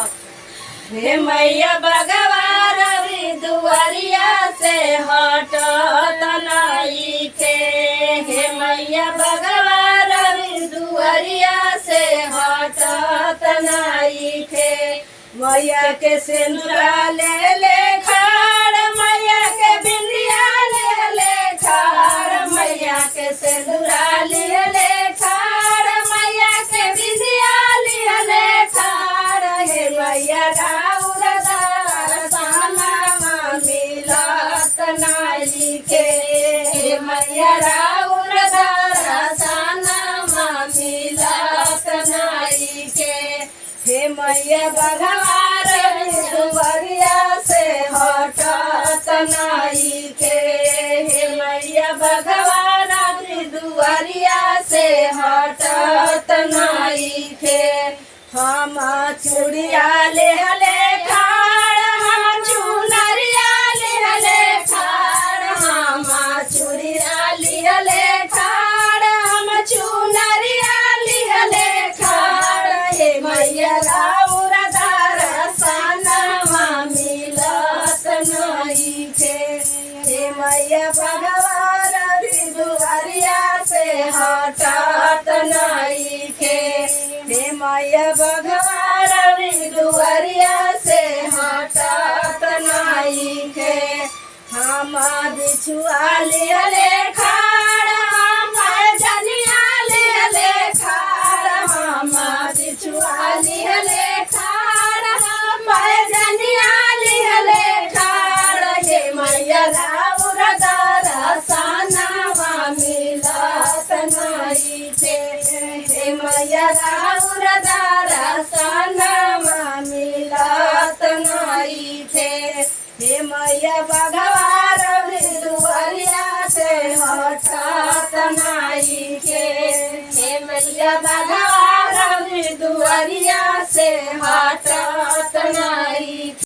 हे मैया भगवान रवि दुआरिया से हटत नइखे। हे मैया भगवान रवि दुआरिया से हटत नइखे। मैया के सिंदूरा ले ले खाड़, मैया के बिंदिया ले ले खाड़, मैया के सिंदूरा ले ले खाड़, मैया के बिंदिया ले ले खाड़। हे मैया राउर दरसनमा मिलत नइखे। हे मैया राउर दरसनमा मिलत नइखे। हे मैया भगवान दुआरिया से हटत नइखे। हे मैया भगवान दुआरिया से हटत नइखे। हम चूड़िया ले हले खाड़, हम चुनरिया ले हले खाड़, हम चूड़िया ले हले खाड़, हम चुनरिया ले हले खाड़। हे मैया राउर दरसनमा मिलत नइखे। हे मैया भगवान दुआरिया से हटत नइखे। हे मैया भगवान दुआरिया से हटत नइखे। हम बिछुआ ले खाड़, हम जनिया ले खाड़, हम बिछुआ ले खाड़, हम जनिया ले खाड़। हे मैया राउर दरसनमा मिलत नइखे। हे मैया राउर दरसनमा मिलत नइखे। हे मैया भगवान दुआरिया से हटत नइखे। हे मैया भगवान दुआरिया से हटत नइखे।